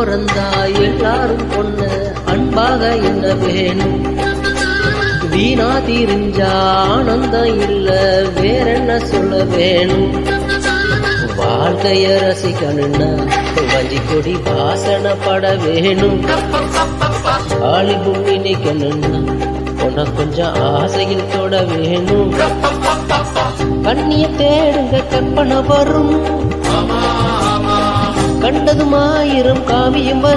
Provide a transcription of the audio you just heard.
பிறந்தா எல்லாரும் பொண்ணு அன்பாக என்ன வேணும். வீணா தீரிஞ்சா ஆனந்தம் இல்ல வேறென்ன சொல்ல வேணும். வாழ்க்கைய ரசிக்கணும்னா வஞ்சி கொடி வாசனை பட வேணும். ஆளி பூமி நிக்கணும்னா உனக்கு கொஞ்சம் ஆசையில் தொட வேணும். கண்ணிய தேடுங்க கற்பனை வரும், கண்டதும் ஆயிரம் காவியம்